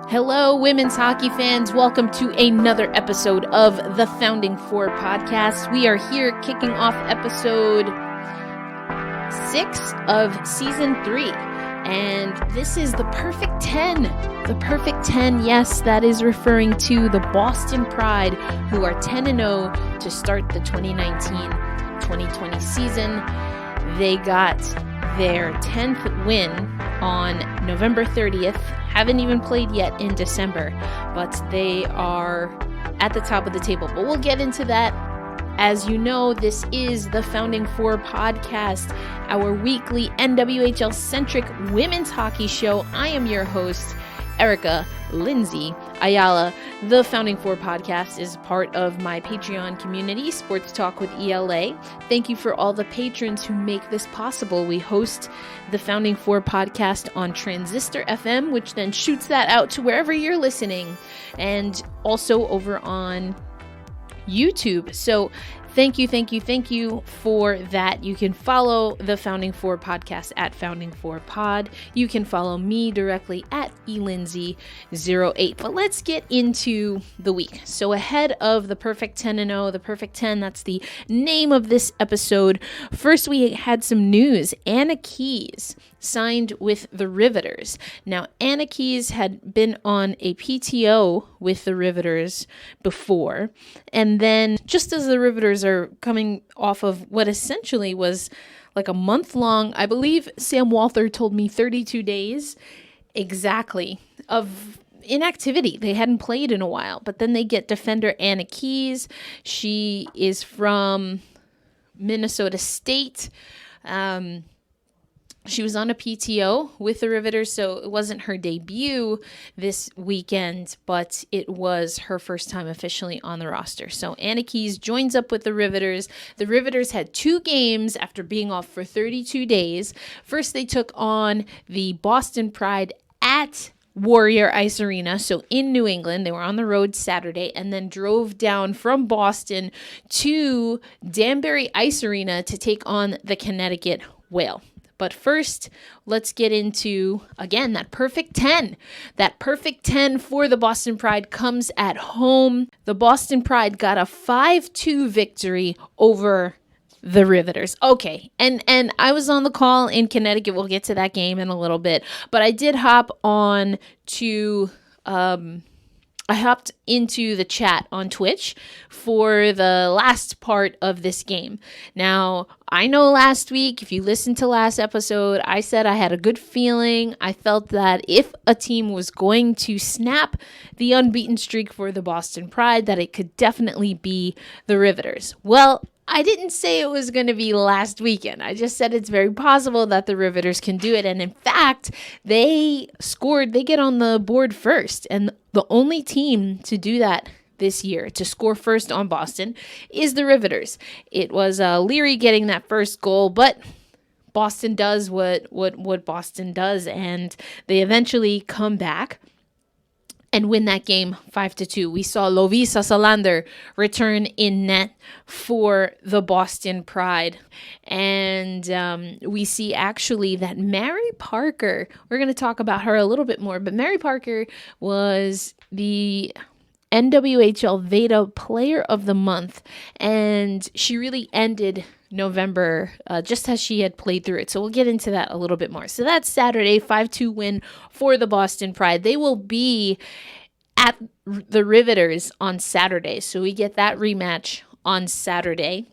Hello, women's hockey fans. Welcome to another episode of the Founding Four podcast. We are here kicking off episode 6 of season 3. And this is the perfect 10. The perfect 10, yes, that is referring to the Boston Pride, who are 10-0 to start the 2019-2020 season. They got their 10th win on November 30th. Haven't even played yet in December, but they are at the top of the table. But we'll get into that. As you know, this is the Founding Four podcast, our weekly NWHL-centric women's hockey show. I am your host, Erica Lindsay Ayala. The Founding Four podcast is part of my Patreon community, Sports Talk with ELA. Thank you for all the patrons who make this possible. We host the Founding Four podcast on Transistor FM, which then shoots that out to wherever you're listening, and also over on YouTube. So thank you for that. You can follow the Founding Four podcast at Founding Four Pod. You can follow me directly at elindsay08. But let's get into the week. So ahead of the Perfect 10-0, the Perfect 10, that's the name of this episode. First, we had some news. Anna Keys signed with the Riveters. Now, Anna Keys had been on a PTO with the Riveters before, and then just as the Riveters are coming off of what essentially was like a month-long, I believe Sam Walther told me 32 days exactly of inactivity. They hadn't played in a while, but then they get defender Anna Keys. She is from Minnesota State. She was on a PTO with the Riveters, so it wasn't her debut this weekend, but it was her first time officially on the roster. So Anna Keys joins up with the Riveters. The Riveters had 2 games after being off for 32 days. First, they took on the Boston Pride at Warrior Ice Arena, so in New England. They were on the road Saturday and then drove down from Boston to Danbury Ice Arena to take on the Connecticut Whale. But first, let's get into, again, that perfect 10. That perfect 10 for the Boston Pride comes at home. The Boston Pride got a 5-2 victory over the Riveters. Okay, and I was on the call in Connecticut. We'll get to that game in a little bit. But I did hop on to... I hopped into the chat on Twitch for the last part of this game. Now, I know last week, if you listened to last episode, I said I had a good feeling. I felt that if a team was going to snap the unbeaten streak for the Boston Pride, that it could definitely be the Riveters. Well, I didn't say it was going to be last weekend. I just said it's very possible that the Riveters can do it. And in fact, they get on the board first. And the only team to do that this year, to score first on Boston, is the Riveters. It was Leary getting that first goal, but Boston does what Boston does, and they eventually come back and win that game 5-2. We saw Lovisa Salander return in net for the Boston Pride. And we see actually that Mary Parker, we're going to talk about her a little bit more, but Mary Parker was the NWHL Veda Player of the Month, and she really ended November just as she had played through it. So we'll get into that a little bit more. So that's Saturday, 5-2 win for the Boston Pride. They will be at the Riveters on Saturday. So we get that rematch on Saturday.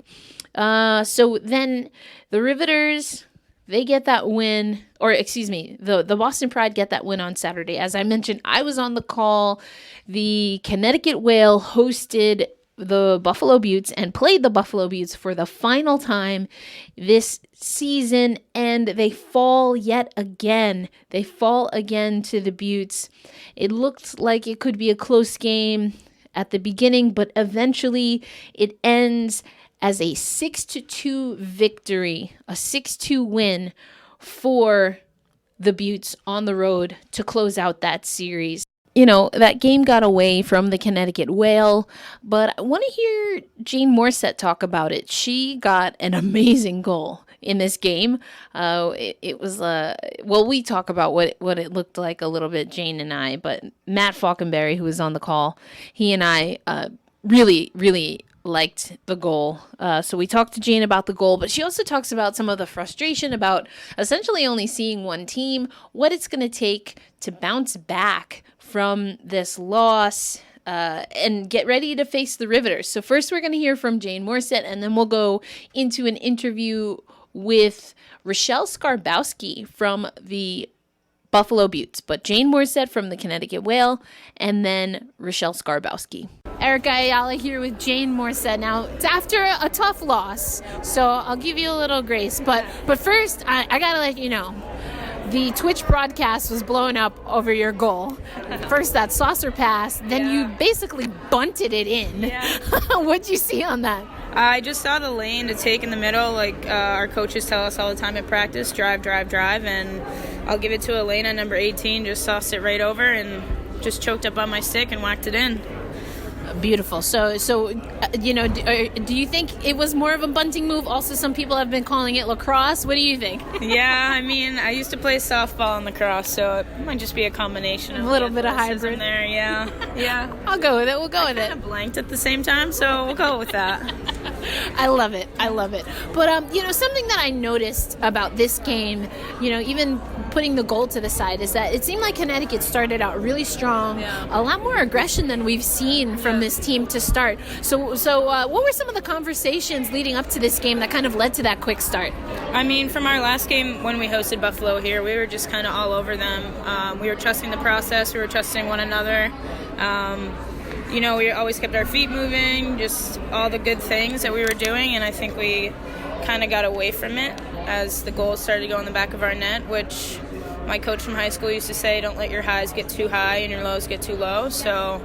So then the Riveters, they get that win, or excuse me, the Boston Pride get that win on Saturday. As I mentioned, I was on the call. The Connecticut Whale hosted the Buffalo Beauts and played the Buffalo Beauts for the final time this season, and they fall yet again. They fall again to the Beauts. It looked like it could be a close game at the beginning, but eventually it ends as a 6-2 victory, a 6-2 win for the Beauts on the road to close out that series. You know, that game got away from the Connecticut Whale, but I want to hear Jane Morissette talk about it. She got an amazing goal in this game. It was, well, we talk about what it looked like a little bit, Jane and I, but Matt Falkenberry, who was on the call, he and I really, really liked the goal. So we talked to Jane about the goal, but she also talks about some of the frustration about essentially only seeing one team, what it's going to take to bounce back from this loss, and get ready to face the Riveters. So first we're going to hear from Jane Morset, and then we'll go into an interview with Rochelle Skarbowski from the Buffalo Beauts, but Jane Morset from the Connecticut Whale, and then Rochelle Skarbowski. Erica Ayala here with Jane Morset. Now, it's after a tough loss, so I'll give you a little grace. But first, I got to let you know, the Twitch broadcast was blowing up over your goal. First, that saucer pass, then you basically bunted it in. Yeah. What'd you see on that? I just saw the lane to take in the middle, like our coaches tell us all the time at practice, drive, and I'll give it to Elena, number 18, just sauced it right over and just choked up on my stick and whacked it in. Beautiful. So do you think it was more of a bunting move? Also, some people have been calling it lacrosse. What do you think? Yeah, I mean, I used to play softball and lacrosse, so it might just be a combination of a little bit of hybrid there. Yeah. I'll go with it. We'll go with it. I kind of blanked at the same time, so we'll go with that. I love it. But something that I noticed about this game, even putting the goal to the side, is that it seemed like Connecticut started out really strong, a lot more aggression than we've seen from this team to start. So what were some of the conversations leading up to this game that kind of led to that quick start? I mean, from our last game when we hosted Buffalo here, we were just kind of all over them. We were trusting the process. We were trusting one another. We always kept our feet moving, just all the good things that we were doing, and I think we kind of got away from it as the goals started to go in the back of our net, which my coach from high school used to say, don't let your highs get too high and your lows get too low. So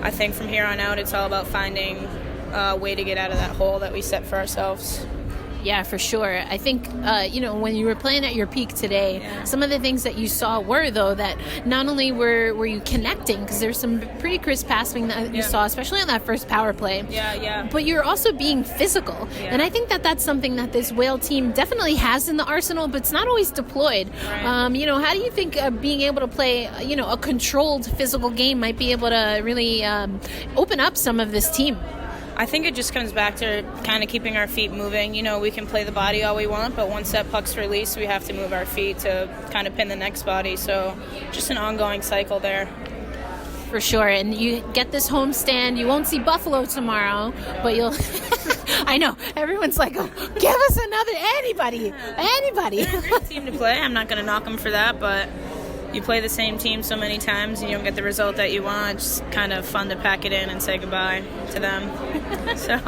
I think from here on out, it's all about finding a way to get out of that hole that we set for ourselves. Yeah, for sure. I think, when you were playing at your peak today, some of the things that you saw were, though, that not only were you connecting, because there's some pretty crisp passing that you saw, especially on that first power play. Yeah. But you're also being physical. Yeah. And I think that that's something that this Whale team definitely has in the arsenal, but it's not always deployed. Right. How do you think being able to play, a controlled physical game might be able to really open up some of this team? I think it just comes back to kind of keeping our feet moving. We can play the body all we want, but once that puck's released, we have to move our feet to kind of pin the next body. So just an ongoing cycle there. For sure. And you get this homestand. You won't see Buffalo tomorrow, but you'll... I know. Everyone's like, oh, give us anybody. They're a great team to play. I'm not going to knock them for that, but... You play the same team so many times and you don't get the result that you want. It's just kind of fun to pack it in and say goodbye to them. So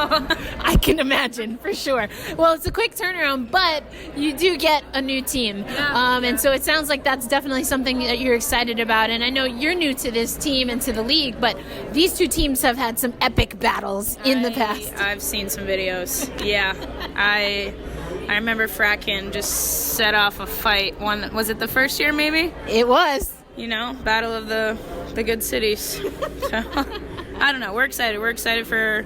I can imagine, for sure. Well, it's a quick turnaround, but you do get a new team. And so it sounds like that's definitely something that you're excited about. And I know you're new to this team and to the league, but these two teams have had some epic battles in the past. I've seen some videos. Yeah. I remember Fratkin just set off a fight. Was it the first year, maybe? It was. Battle of the good cities. So, I don't know. We're excited. We're excited for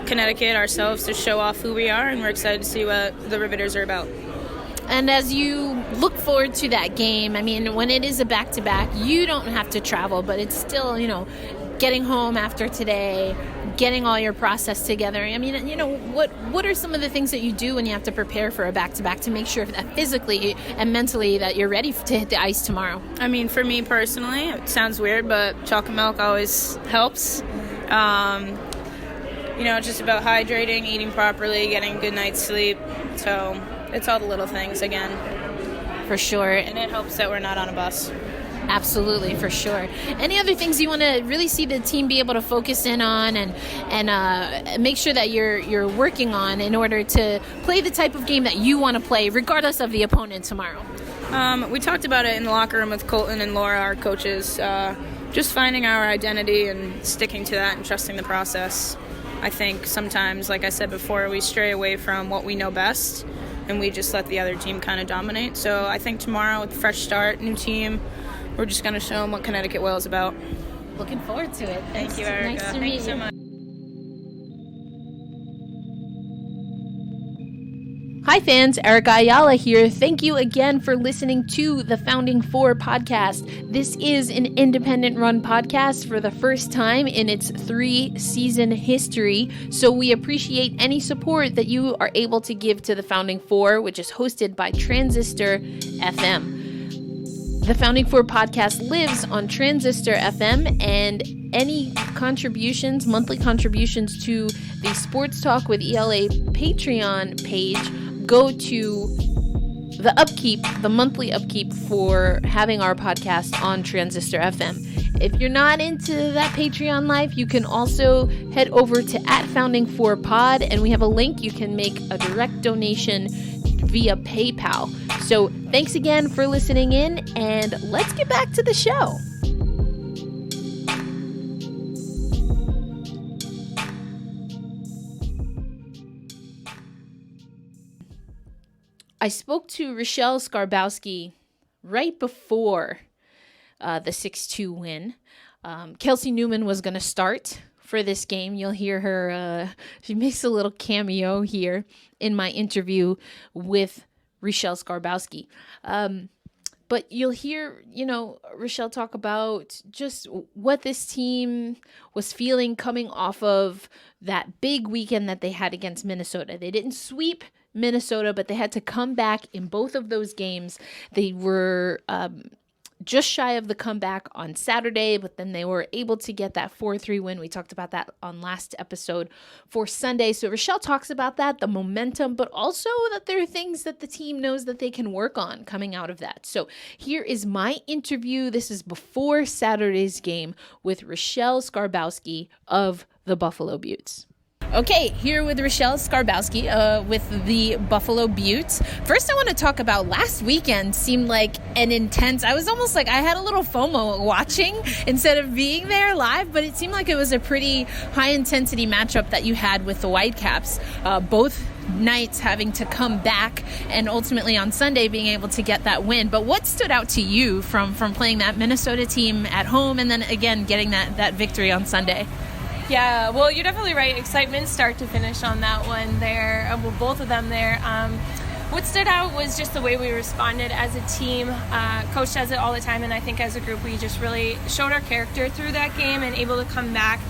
Connecticut ourselves to show off who we are, and we're excited to see what the Riveters are about. And as you look forward to that game, I mean, when it is a back-to-back, you don't have to travel, but it's still, getting home after today, getting all your process together. I mean, what are some of the things that you do when you have to prepare for a back-to-back to make sure that physically and mentally that you're ready to hit the ice tomorrow? I mean, for me personally, it sounds weird, but chocolate milk always helps. It's just about hydrating, eating properly, getting a good night's sleep. So it's all the little things again. For sure. And it helps that we're not on a bus. Absolutely, for sure. Any other things you want to really see the team be able to focus in on and make sure that you're working on in order to play the type of game that you want to play, regardless of the opponent tomorrow? We talked about it in the locker room with Colton and Laura, our coaches, just finding our identity and sticking to that and trusting the process. I think sometimes, like I said before, we stray away from what we know best and we just let the other team kind of dominate. So I think tomorrow with a fresh start, new team, we're just going to show them what Connecticut Whale is about. Looking forward to it. Thank you, Erica. Nice to meet you so much. Hi fans, Erica Ayala here. Thank you again for listening to the Founding Four podcast. This is an independent run podcast for the first time in its 3-season history, so we appreciate any support that you are able to give to the Founding Four, which is hosted by Transistor FM. The Founding Four podcast lives on Transistor FM, and any contributions, monthly contributions to the Sports Talk with ELA Patreon page go to the upkeep, the monthly upkeep for having our podcast on Transistor FM. If you're not into that Patreon life, you can also head over to @Founding4Pod, and we have a link. You can make a direct donation via PayPal. So thanks again for listening in, and let's get back to the show. I spoke to Rochelle Skarbowski right before the 6-2 win. Kelsey Newman was going to start for this game. You'll hear her, she makes a little cameo here in my interview with Rochelle Skarbowski. But you'll hear, Rochelle talk about just what this team was feeling coming off of that big weekend that they had against Minnesota. They didn't sweep Minnesota, but they had to come back in both of those games. They were just shy of the comeback on Saturday, but then they were able to get that 4-3 win. We talked about that on last episode for Sunday. So Rochelle talks about that, the momentum, but also that there are things that the team knows that they can work on coming out of that. So here is my interview. This is before Saturday's game with Rochelle Skarbowski of the Buffalo Beauts. Okay, here with Rochelle Skarbowski with the Buffalo Beauts. First, I want to talk about last weekend. Seemed like an intense, I was almost like I had a little FOMO watching instead of being there live, but it seemed like it was a pretty high-intensity matchup that you had with the Whitecaps. Both nights having to come back and ultimately on Sunday being able to get that win. But what stood out to you from playing that Minnesota team at home and then again getting that victory on Sunday? Yeah, well, you're definitely right. Excitement start to finish on that one there. Well, both of them there. What stood out was just the way we responded as a team. Coach does it all the time, and I think as a group we just really showed our character through that game and able to come back,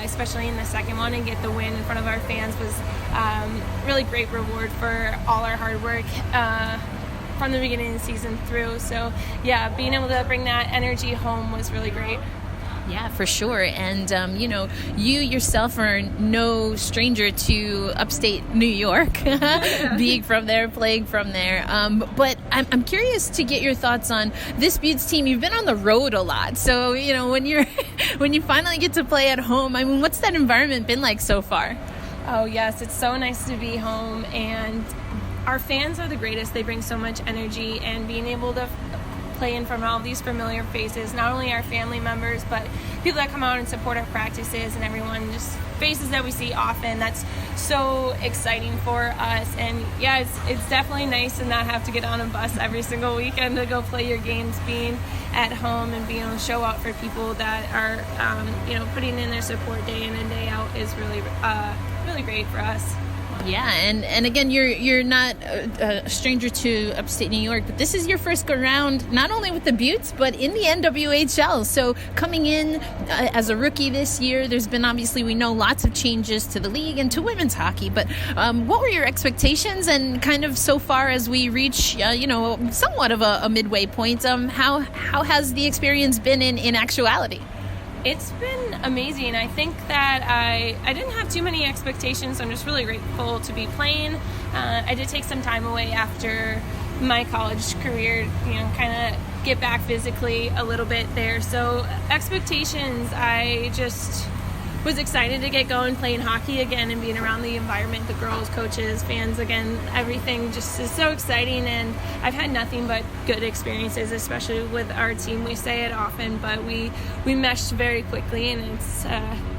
especially in the second one, and get the win in front of our fans was really great reward for all our hard work from the beginning of the season through. So, yeah, being able to bring that energy home was really great. Yeah, for sure. And, you yourself are no stranger to upstate New York, being from there, playing from there. But I'm curious to get your thoughts on this Beauts team. You've been on the road a lot. So, when you finally get to play at home, I mean, what's that environment been like so far? Oh, yes. It's so nice to be home. And our fans are the greatest. They bring so much energy, and being able to play in front of all these familiar faces, not only our family members, but people that come out and support our practices and everyone, just faces that we see often. That's so exciting for us. And yeah, it's definitely nice to not have to get on a bus every single weekend to go play your games. Being at home and being able to show out for people that are, putting in their support day in and day out is really, really great for us. Yeah, and again, you're not a stranger to upstate New York, but this is your first go round, not only with the Beauts, but in the NWHL. So coming in as a rookie this year, there's been obviously, we know, lots of changes to the league and to women's hockey. But what were your expectations, and kind of so far as we reach, somewhat of a midway point, how has the experience been in actuality? It's been amazing. I think that I didn't have too many expectations. I'm just really grateful to be playing. I did take some time away after my college career, kind of get back physically a little bit there. So expectations, I just was excited to get going, playing hockey again and being around the environment, the girls, coaches, fans again. Everything just is so exciting, and I've had nothing but good experiences, especially with our team. We say it often, but we meshed very quickly, and it's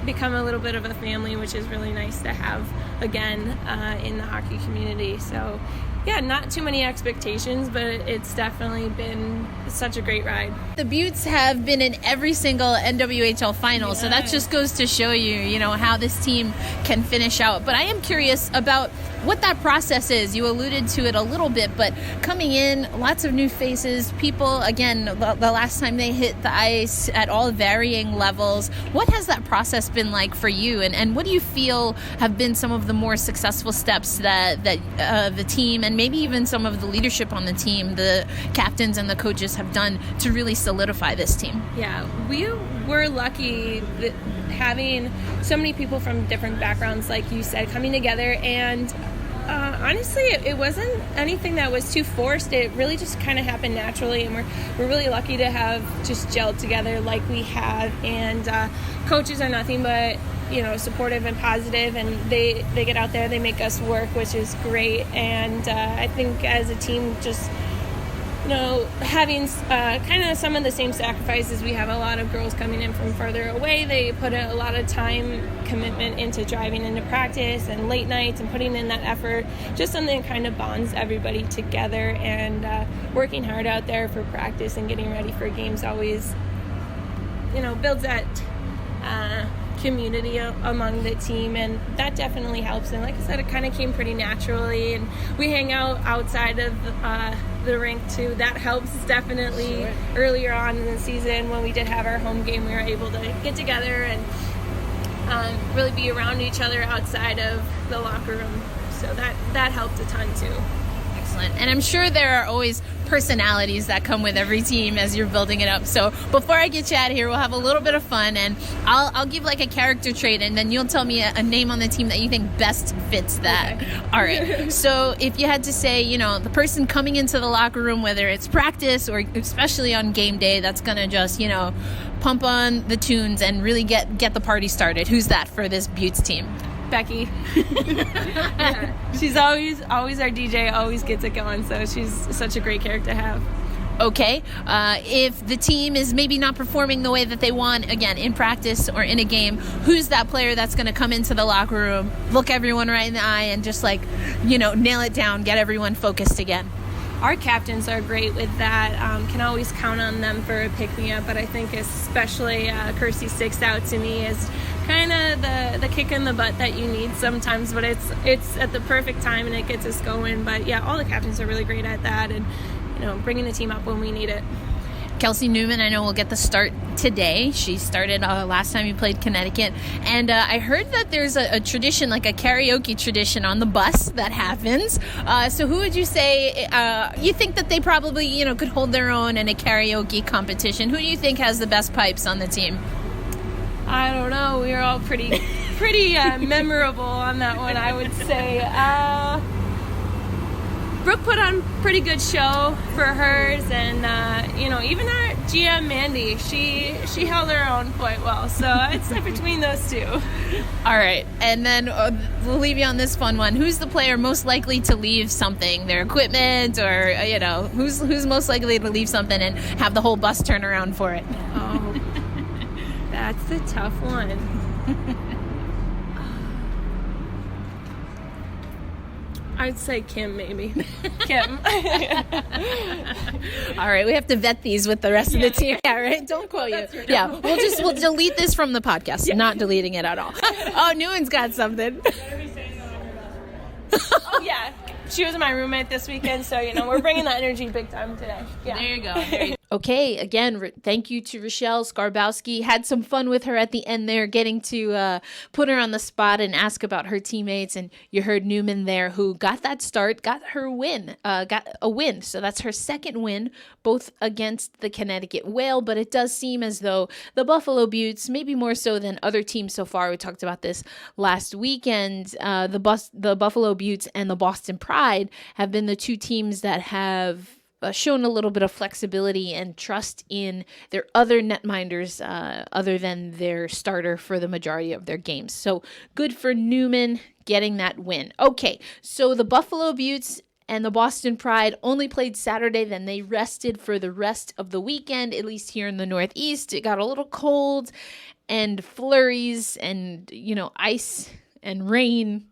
become a little bit of a family, which is really nice to have again in the hockey community. So yeah, not too many expectations, but it's definitely been such a great ride. The Buttes have been in every single NWHL final, so that just goes to show you, how this team can finish out. But I am curious about what that process is. You alluded to it a little bit, but coming in, lots of new faces, people, again, the last time they hit the ice at all varying levels. What has that process been like for you, and what do you feel have been some of the more successful steps that the team, and maybe even some of the leadership on the team, the captains and the coaches, have done to really solidify this team? Yeah, we were lucky that having so many people from different backgrounds, like you said, coming together, and honestly, it wasn't anything that was too forced. It really just kind of happened naturally, and we're really lucky to have just gelled together like we have. And coaches are nothing but supportive and positive, and they get out there, they make us work, which is great. And I think as a team, just having kind of some of the same sacrifices. We have a lot of girls coming in from further away. They put a lot of time commitment into driving into practice and late nights and putting in that effort. Just something that kind of bonds everybody together, and working hard out there for practice and getting ready for games always builds that community among the team, and that definitely helps. And like I said, it kind of came pretty naturally, and we hang out outside of the rink too. That helps definitely. Sure. Earlier on in the season, when we did have our home game, we were able to get together and really be around each other outside of the locker room, so that helped a ton too. Excellent. And I'm sure there are always personalities that come with every team as you're building it up. So before I get you out of here, we'll have a little bit of fun, and I'll give like a character trait, and then you'll tell me a name on the team that you think best fits that. Okay. All right. So if you had to say, the person coming into the locker room, whether it's practice or especially on game day, that's going to just, pump on the tunes and really get the party started, who's that for this Buttes team? Becky. Yeah. She's always our DJ, always gets it going, so she's such a great character to have. Okay. If the team is maybe not performing the way that they want, again, in practice or in a game, who's that player that's going to come into the locker room, look everyone right in the eye, and just nail it down, get everyone focused again? Our captains are great with that. Can always count on them for a pick-me-up, but I think especially Kirsty sticks out to me as kind of the kick in the butt that you need sometimes, but it's at the perfect time and it gets us going. But yeah, all the captains are really great at that, and bringing the team up when we need it. Kelsey Newman, I know, will get the start today. She started last time you played Connecticut. And I heard that there's a tradition, like a karaoke tradition on the bus that happens. So who would you say, you think that they probably, could hold their own in a karaoke competition? Who do you think has the best pipes on the team? I don't know. We were all pretty memorable on that one, I would say. Brooke put on a pretty good show for hers, and even our GM Mandy, she held her own quite well. So I'd say between those two. All right, and then we'll leave you on this fun one. Who's the player most likely to leave something, their equipment, or who's most likely to leave something and have the whole bus turn around for it? Oh, that's a tough one. I'd say Kim, maybe. Kim. All right, we have to vet these with the rest of the team. Yeah, right? Don't quote you. Right. Yeah, we'll delete this from the podcast. Yeah. Not deleting it at all. Oh, Newen's got something. Oh, yeah. She was my roommate this weekend, so, we're bringing that energy big time today. Yeah. There you go. Okay, again, thank you to Rochelle Skarbowski. Had some fun with her at the end there, getting to put her on the spot and ask about her teammates. And you heard Newman there, who got that start, got a win. So that's her second win, both against the Connecticut Whale. But it does seem as though the Buffalo Buttes, maybe more so than other teams so far, we talked about this last weekend, the Buffalo Buttes and the Boston Pride have been the two teams that have shown a little bit of flexibility and trust in their other netminders other than their starter for the majority of their games. So good for Newman getting that win. Okay, so the Buffalo Buttes and the Boston Pride only played Saturday, then they rested for the rest of the weekend, at least here in the Northeast. It got a little cold, and flurries and, ice and rain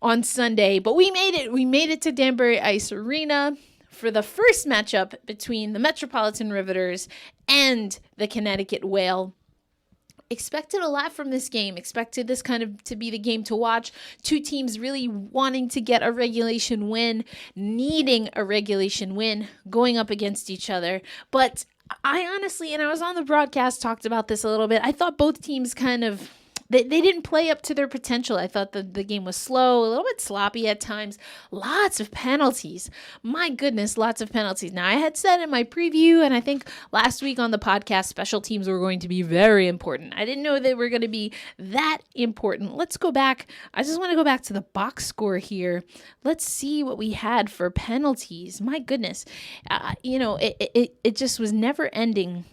on Sunday, but we made it. We made it to Danbury Ice Arena for the first matchup between the Metropolitan Riveters and the Connecticut Whale. Expected a lot from this game. Expected this kind of to be the game to watch. Two teams really wanting to get a regulation win, needing a regulation win, going up against each other. But I honestly, and I was on the broadcast, talked about this a little bit. I thought both teams kind of, they didn't play up to their potential. I thought the game was slow, a little bit sloppy at times. Lots of penalties. My goodness, lots of penalties. Now, I had said in my preview, and I think last week on the podcast, special teams were going to be very important. I didn't know they were going to be that important. Let's go back. I just want to go back to the box score here. Let's see what we had for penalties. My goodness. It just was never ending.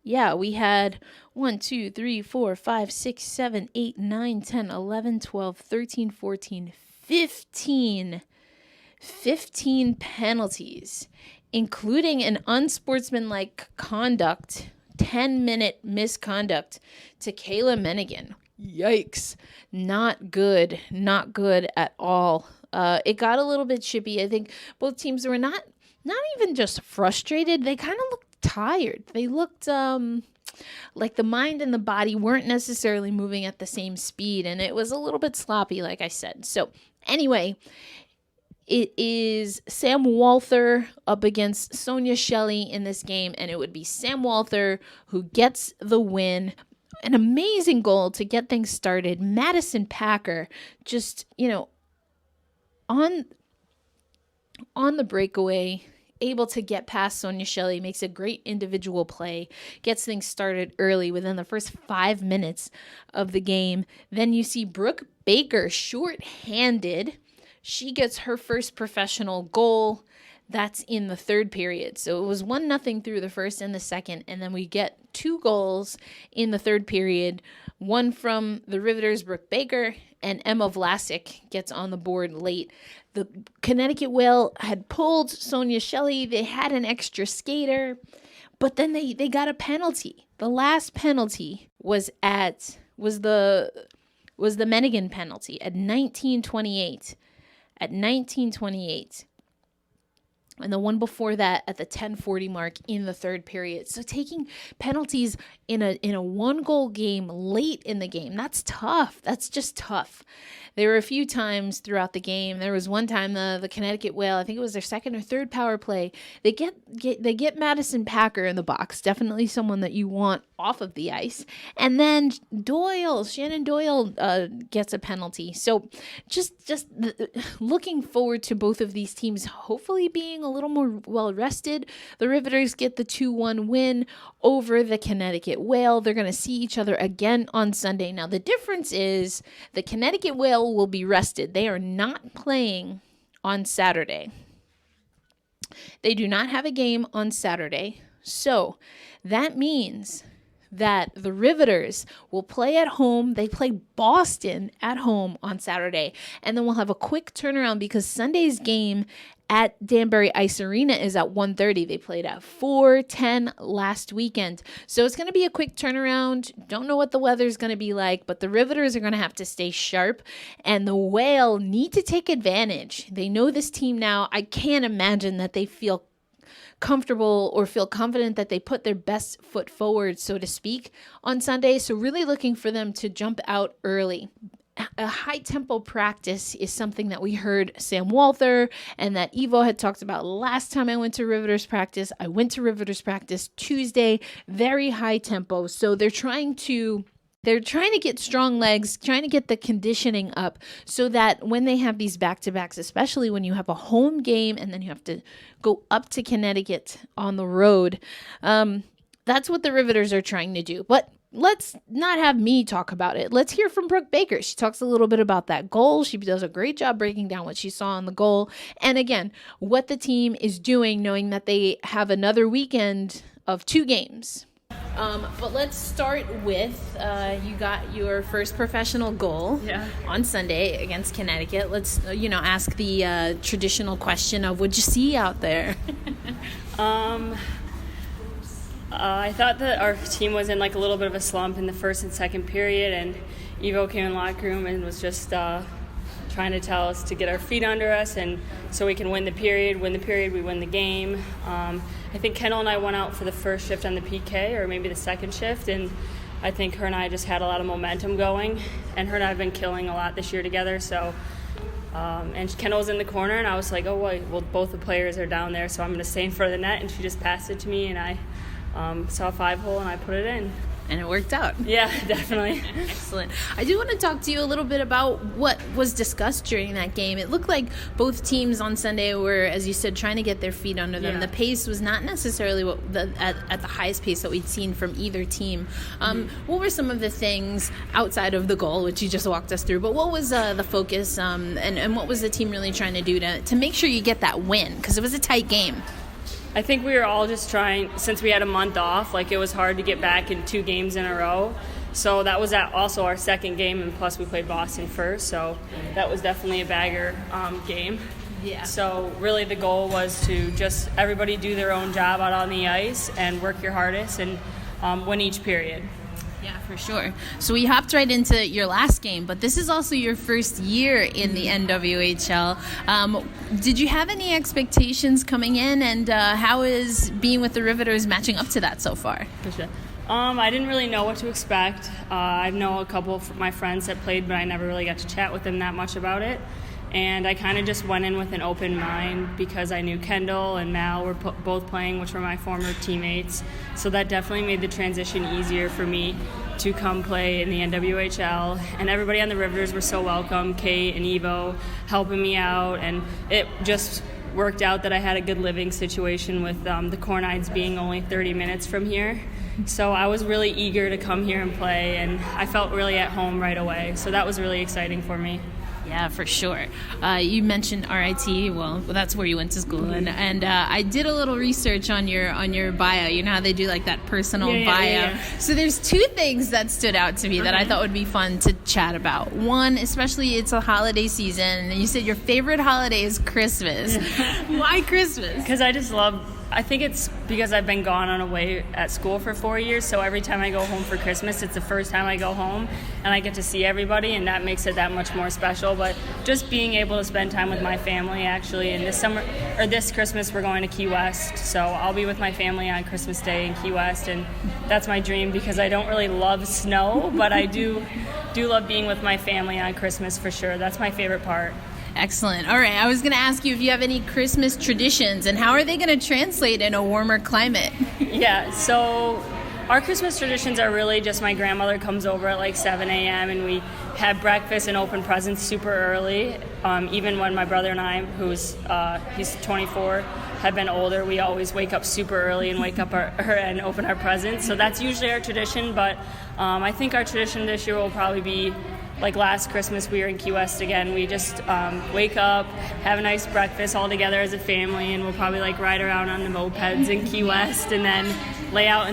Yeah, we had 1, 2, 3, 4, 5, 6, 7, 8, 9, 10, 11, 12, 13, 14, 15 penalties, including an unsportsmanlike conduct, 10-minute misconduct to Kayla Menigan. Yikes. Not good at all. It got a little bit chippy. I think both teams were not even just frustrated. They kind of looked tired. They looked like the mind and the body weren't necessarily moving at the same speed, and it was a little bit sloppy, like I said. So anyway, it is Sam Walther up against Sonia Shelley in this game, and it would be Sam Walther who gets the win. An amazing goal to get things started. Madison Packer just, on the breakaway, able to get past Sonia Shelley, makes a great individual play, gets things started early within the first 5 minutes of the game. Then you see Brooke Baker short-handed. She gets her first professional goal. That's in the third period. So it was 1-0 through the first and the second, and then we get 2 goals in the third period. One from the Riveters, Brooke Baker, and Emma Vlasic gets on the board late. The Connecticut Whale had pulled Sonia Shelley. They had an extra skater, but then they got a penalty. The last penalty was the Menigan penalty at 19:28. At 19:28. And the one before that at the 10:40 mark in the third period. So taking penalties in a 1-goal game late in the game, that's tough. That's just tough. There were a few times throughout the game. There was one time the Connecticut Whale, I think it was their second or third power play. They get Madison Packer in the box, definitely someone that you want off of the ice. And then Shannon Doyle gets a penalty. So just looking forward to both of these teams hopefully being a little more well rested. The Riveters get the 2-1 win over the Connecticut Whale. They're going to see each other again on Sunday. Now the difference is the Connecticut Whale will be rested. They are not playing on Saturday. They do not have a game on Saturday. So that means that the Riveters will play at home. They play Boston at home on Saturday. And then we'll have a quick turnaround because Sunday's game at Danbury Ice Arena is at 1:30. They played at 4:10 last weekend. So it's going to be a quick turnaround. Don't know what the weather's going to be like, but the Riveters are going to have to stay sharp, and the Whale need to take advantage. They know this team now. I can't imagine that they feel comfortable or feel confident that they put their best foot forward, so to speak, on Sunday. So really looking for them to jump out early. A high-tempo practice is something that we heard Sam Walther and that Evo had talked about last time I went to Riveters practice. I went to Riveters practice Tuesday, very high tempo. So they're trying to get strong legs, trying to get the conditioning up so that when they have these back-to-backs, especially when you have a home game and then you have to go up to Connecticut on the road, that's what the Riveters are trying to do. But let's not have me talk about it. Let's hear from Brooke Baker. She talks a little bit about that goal. She does a great job breaking down what she saw on the goal. And again, what the team is doing, knowing that they have another weekend of 2 games. But let's start with, you got your first professional goal on Sunday against Connecticut. Let's, ask the traditional question of what'd you see out there? I thought that our team was in a little bit of a slump in the first and second period, and Evo came in the locker room and was just trying to tell us to get our feet under us, and so we can win the period, we win the game. I think Kendall and I went out for the first shift on the PK, or maybe the second shift, and I think her and I just had a lot of momentum going, and her and I have been killing a lot this year together. So, and Kendall was in the corner, and I was like, oh, well, both the players are down there, so I'm going to stay in front of the net, and she just passed it to me, and I saw a 5-hole, and I put it in. And it worked out. Yeah, definitely. Excellent. I do want to talk to you a little bit about what was discussed during that game. It looked like both teams on Sunday were, as you said, trying to get their feet under them. Yeah. The pace was not necessarily at the highest pace that we'd seen from either team. What were some of the things outside of the goal, which you just walked us through, but what was the focus and what was the team really trying to do to make sure you get that win? Because it was a tight game. I think we were all just trying, since we had a month off, like it was hard to get back in 2 games in a row. So that was also our second game, and plus we played Boston first, so that was definitely a bagger game. Yeah. So really the goal was to just everybody do their own job out on the ice and work your hardest and win each period. Yeah, for sure. So we hopped right into your last game, but this is also your first year in the NWHL. Did you have any expectations coming in, and how is being with the Riveters matching up to that so far? For sure. I didn't really know what to expect. I know a couple of my friends that played, but I never really got to chat with them that much about it. And I kind of just went in with an open mind because I knew Kendall and Mal were both playing, which were my former teammates. So that definitely made the transition easier for me to come play in the NWHL. And everybody on the Riveters were so welcome, Kate and Evo helping me out. And it just worked out that I had a good living situation with the Cornines being only 30 minutes from here. So I was really eager to come here and play, and I felt really at home right away. So that was really exciting for me. Yeah, for sure. You mentioned RIT. Well, that's where you went to school, and I did a little research on your bio. You know how they do like that personal bio. Yeah. So there's 2 things that stood out to me that I thought would be fun to chat about. One, especially it's a holiday season, and you said your favorite holiday is Christmas. Why Christmas? Because I think it's because I've been gone on away at school for 4 years, so every time I go home for Christmas, it's the first time I go home, and I get to see everybody, and that makes it that much more special. But just being able to spend time with my family, actually, and this Christmas we're going to Key West, so I'll be with my family on Christmas Day in Key West, and that's my dream because I don't really love snow, but I do love being with my family on Christmas for sure. That's my favorite part. Excellent. All right, I was going to ask you if you have any Christmas traditions, and how are they going to translate in a warmer climate? Yeah, so our Christmas traditions are really just my grandmother comes over at like 7 a.m. and we have breakfast and open presents super early. Even when my brother and I, he's 24, have been older, we always wake up super early and wake up and open our presents. So that's usually our tradition, but I think our tradition this year will probably be like last Christmas we were in Key West again. We just wake up, have a nice breakfast all together as a family, and we'll probably like ride around on the mopeds in Key West and then lay out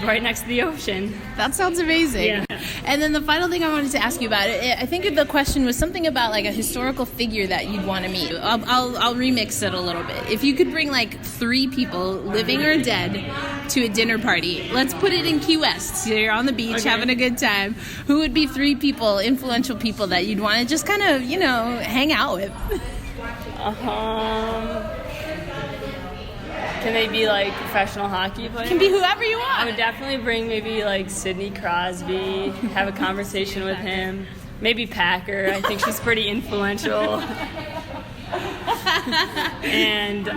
right next to the ocean. That sounds amazing. Yeah. And then the final thing I wanted to ask you about, I think the question was something about like a historical figure that you'd want to meet. I'll remix it a little bit. If you could bring like 3 people, living or dead, to a dinner party, let's put it in Key West. So you're on the beach having a good time. Who would be 3 people, influential people that you'd want to just kind of, hang out with? Can they be like professional hockey players? Can be whoever you want. I would definitely bring maybe like Sidney Crosby, have a conversation with him. Maybe Packer. I think she's pretty influential. And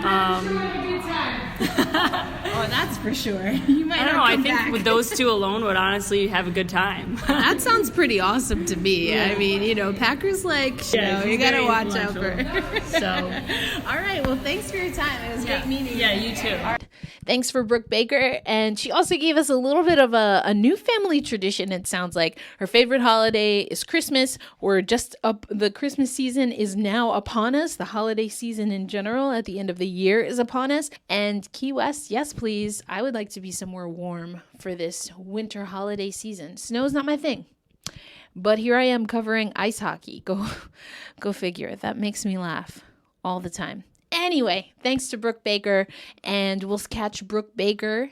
oh, that's for sure. You might I don't know. I think with those 2 alone would honestly have a good time. That sounds pretty awesome to me. Yeah. I mean, Packers you gotta watch out for her. So, all right. Well, thanks for your time. It was great meeting you. Yeah, you too. Thanks for Brooke Baker, and she also gave us a little bit of a new family tradition. It sounds like her favorite holiday is Christmas. We're just up. The Christmas season is now upon us. The holiday season in general at the end of the year is upon us. And Key West, yes, please. I would like to be somewhere warm for this winter holiday season. Snow's not my thing. But here I am covering ice hockey. Go figure. That makes me laugh all the time. Anyway, thanks to Brooke Baker, and we'll catch Brooke Baker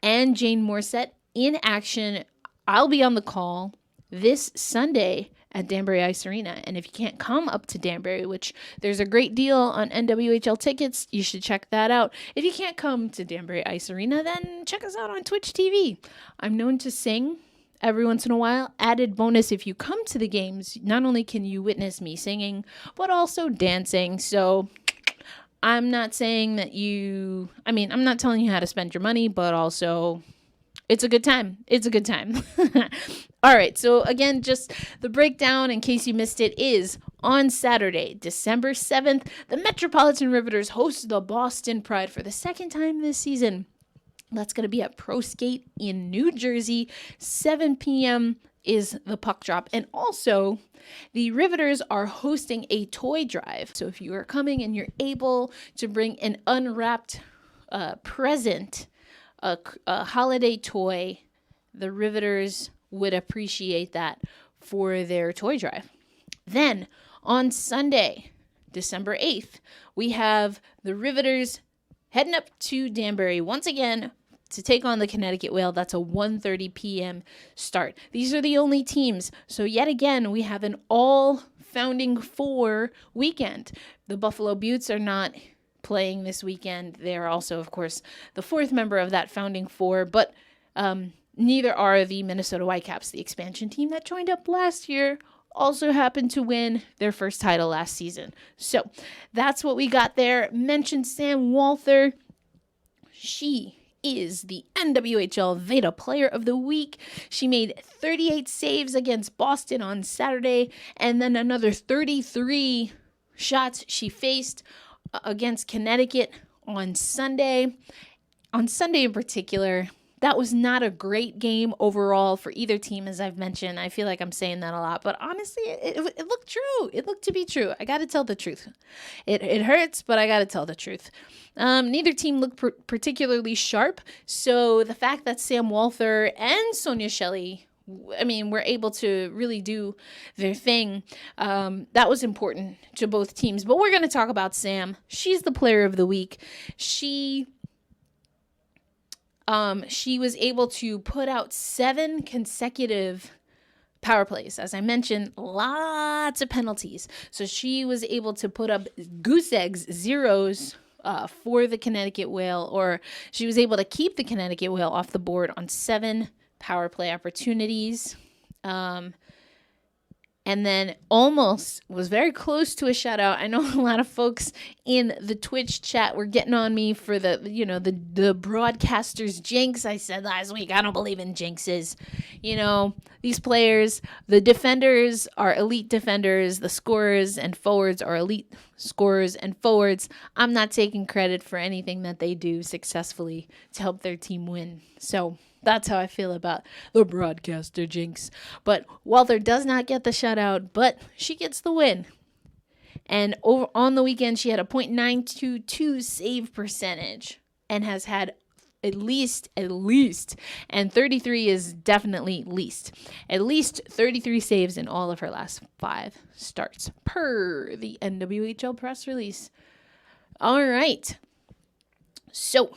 and Jane Morset in action. I'll be on the call this Sunday at Danbury Ice Arena. And if you can't come up to Danbury, which there's a great deal on NWHL tickets, you should check that out. If you can't come to Danbury Ice Arena, then check us out on Twitch TV. I'm known to sing every once in a while. Added bonus, if you come to the games, not only can you witness me singing, but also dancing. So I'm not saying that I'm not telling you how to spend your money, but also it's a good time. It's a good time. All right. So again, just the breakdown in case you missed it is on Saturday, December 7th, the Metropolitan Riveters host the Boston Pride for the second time this season. That's going to be at Pro Skate in New Jersey. 7 p.m. is the puck drop. And also, the Riveters are hosting a toy drive. So if you are coming and you're able to bring an unwrapped present, a holiday toy, the Riveters would appreciate that for their toy drive. Then on Sunday, December 8th, we have the Riveters heading up to Danbury once again to take on the Connecticut Whale. That's a 1:30 p.m. start. These are the only teams. So yet again, we have an all Founding Four weekend. The Buffalo Beauts are not playing this weekend. They're also, of course, the fourth member of that Founding Four, but neither are the Minnesota Whitecaps, the expansion team that joined up last year. Also happened to win their first title last season. So that's what we got there. Mentioned Sam Walther. She is the NWHL Veda Player of the Week. She made 38 saves against Boston on Saturday, and then another 33 shots she faced against Connecticut on Sunday. On Sunday in particular, that was not a great game overall for either team, as I've mentioned. I feel like I'm saying that a lot, but honestly, it looked true. It looked to be true. I got to tell the truth. It hurts, but I got to tell the truth. Neither team looked particularly sharp, so the fact that Sam Walther and Sonia Shelley were able to really do their thing. That was important to both teams. But we're going to talk about Sam. She's the Player of the Week. She was able to put out 7 consecutive power plays. As I mentioned, lots of penalties. So she was able to put up goose eggs, zeros, for the Connecticut Whale, or she was able to keep the Connecticut Whale off the board on 7 power play opportunities. And then almost was very close to a shutout. I know a lot of folks in the Twitch chat were getting on me for the broadcaster's jinx. I said last week, I don't believe in jinxes. These players, the defenders are elite defenders. The scorers and forwards are elite scorers and forwards. I'm not taking credit for anything that they do successfully to help their team win. So that's how I feel about the broadcaster jinx. But Walther does not get the shutout, but she gets the win. And over on the weekend, she had a .922 save percentage and has had at least, and 33 is definitely least, at least 33 saves in all of her last 5 starts per the NWHL press release. All right. So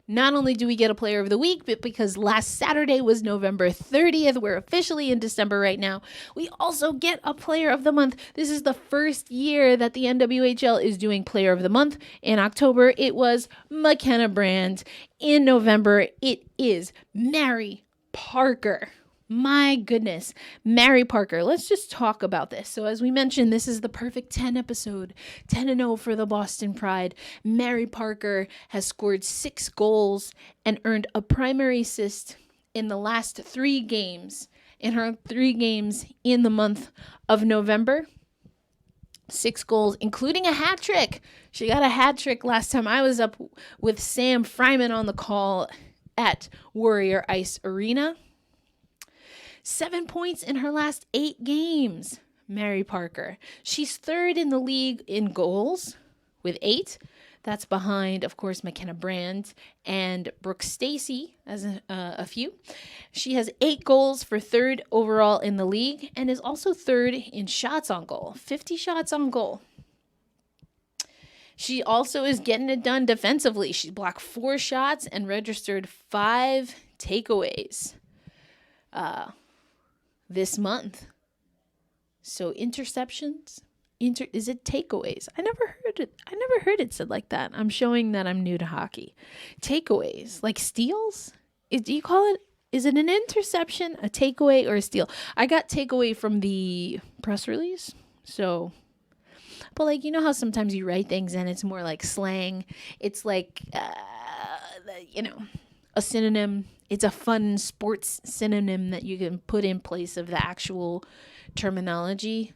not only do we get a Player of the Week, but because last Saturday was November 30th, we're officially in December right now, we also get a Player of the Month. This is the first year that the NWHL is doing Player of the Month. In October, it was McKenna Brand. In November, it is Mary Parker. My goodness, Mary Parker. Let's just talk about this. So as we mentioned, this is the perfect 10 episode, 10-0 for the Boston Pride. Mary Parker has scored 6 goals and earned a primary assist in the last 3 games. In her 3 games in the month of November, 6 goals, including a hat trick. She got a hat trick last time I was up with Sam Fryman on the call at Warrior Ice Arena. 7 points in her last 8 games, Mary Parker. She's 3rd in the league in goals with 8. That's behind, of course, McKenna Brand and Brooke Stacy as a few. She has 8 goals for 3rd overall in the league and is also 3rd in shots on goal, 50 shots on goal. She also is getting it done defensively. She blocked 4 shots and registered 5 takeaways this month. So interceptions, is it takeaways? I never heard it said like that. I'm showing that I'm new to hockey. Takeaways, like steals? Do you call it? Is it an interception, a takeaway, or a steal? I got takeaway from the press release. So, but like, you know how sometimes you write things and it's more like slang. It's like, a synonym. It's a fun sports synonym that you can put in place of the actual terminology.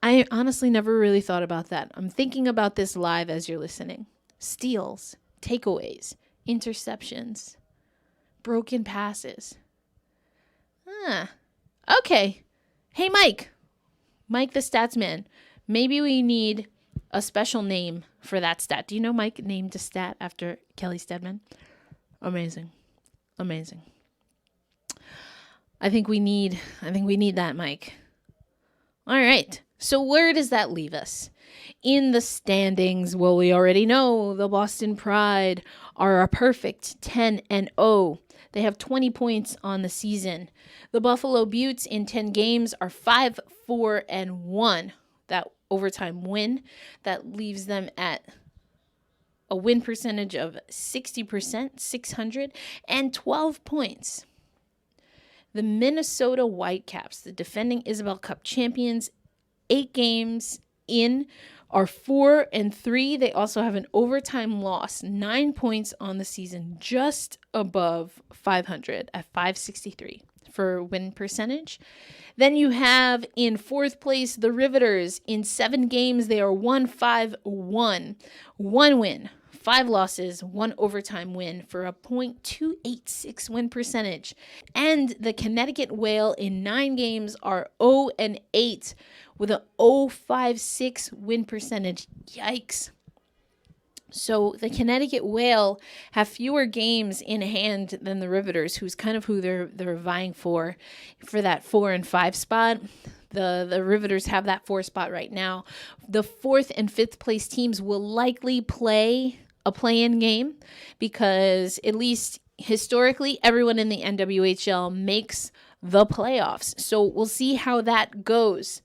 I honestly never really thought about that. I'm thinking about this live as you're listening. Steals, takeaways, interceptions, broken passes. Okay. Hey, Mike the stats man. Maybe we need a special name for that stat. Do you know Mike named a stat after Kelly Stedman? Amazing. I think we need that, Mike. All right. So where does that leave us? In the standings, well, we already know the Boston Pride are a perfect 10-0. They have 20 points on the season. The Buffalo Beauts in 10 games are 5-4-1. That overtime win, that leaves them at a win percentage of 60%, 612 points. The Minnesota Whitecaps, the defending Isabel Cup champions, 8 games in, are 4-3. They also have an overtime loss, 9 points on the season, just above 500 at 563 for win percentage. Then you have in 4th place the Riveters. In 7 games, they are 1-5-1. 1 win, 5 losses, 1 overtime win for a .286 win percentage. And the Connecticut Whale in 9 games are 0-8 with a .056 win percentage. Yikes. So the Connecticut Whale have fewer games in hand than the Riveters, who's kind of who they're vying for that 4 and 5 spot. The Riveters have that 4 spot right now. The 4th and 5th place teams will likely play a play-in game because at least historically everyone in the NWHL makes the playoffs. So we'll see how that goes.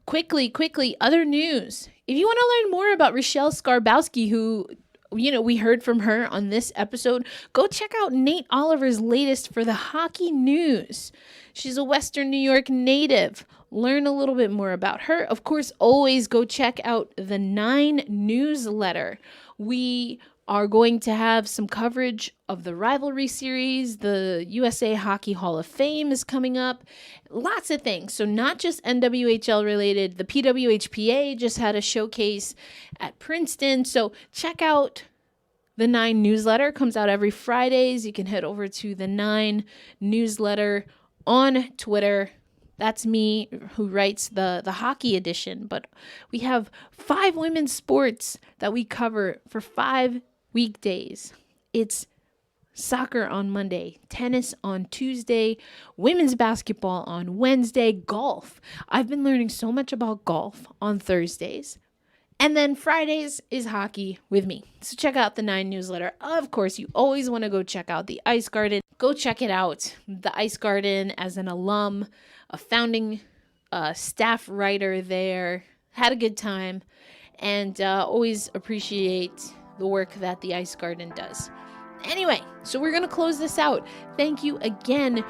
Quickly, other news. If you want to learn more about Rochelle Skarbowski, who, we heard from her on this episode, go check out Nate Oliver's latest for the Hockey News. She's a Western New York native. Learn a little bit more about her. Of course, always go check out the 9 newsletter. We are going to have some coverage of the rivalry series. The USA Hockey Hall of Fame is coming up. Lots of things. So not just NWHL related. The PWHPA just had a showcase at Princeton. So check out the 9 newsletter. It comes out every Fridays. You can head over to the 9 newsletter on Twitter. That's me who writes the hockey edition. But we have 5 women's sports that we cover for 5 weekdays. It's soccer on Monday, tennis on Tuesday, women's basketball on Wednesday, golf. I've been learning so much about golf on Thursdays. And then Fridays is hockey with me. So check out the 9 newsletter. Of course, you always want to go check out the Ice Garden. Go check it out. The Ice Garden, as an alum, a founding staff writer there, had a good time, and always appreciate the work that the Ice Garden does. Anyway, so we're going to close this out. Thank you again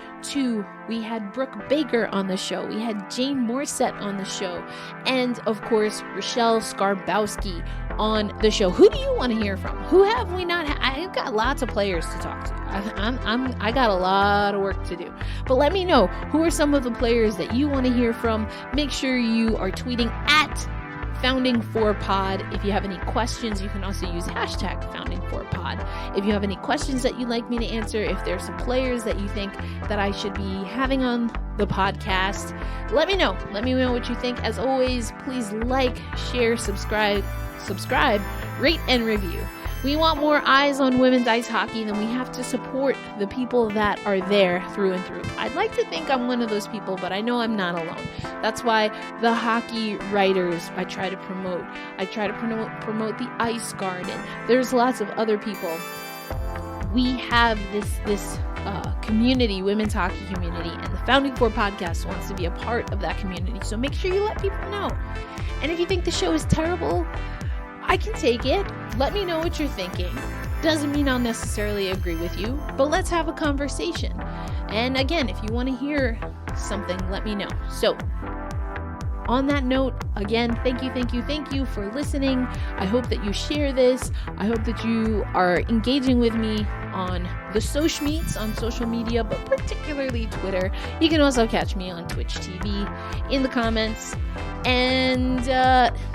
we had Brooke Baker on the show. We had Jane Morissette on the show. And, of course, Rochelle Skarbowski on the show. Who do you want to hear from? Who have we not I've got lots of players to talk to. I got a lot of work to do. But let me know, who are some of the players that you want to hear from? Make sure you are tweeting at Founding4Pod. If you have any questions, you can also use hashtag Founding4Pod. If you have any questions that you'd like me to answer, if there's some players that you think that I should be having on the podcast, let me know. Let me know what you think. As always, please like, share, subscribe, rate, and review. We want more eyes on women's ice hockey, then we have to support the people that are there through and through. I'd like to think I'm one of those people, but I know I'm not alone. That's why the hockey writers I try to promote. I try to promote the Ice Garden. There's lots of other people. we have this community, women's hockey community, and the Founding Four podcast wants to be a part of that community. So make sure you let people know. And if you think the show is terrible, I can take it. Let me know what you're thinking. Doesn't mean I'll necessarily agree with you, but let's have a conversation. And again, if you want to hear something, let me know. So on that note, again, thank you for listening. I hope that you share this. I hope that you are engaging with me on the social meets, on social media, but particularly Twitter. You can also catch me on Twitch TV in the comments. And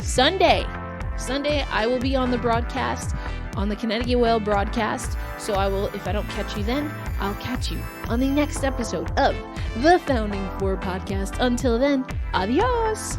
Sunday, I will be on the broadcast, on the Connecticut Whale broadcast. So I will, if I don't catch you then, I'll catch you on the next episode of the Founding Four podcast. Until then, adios!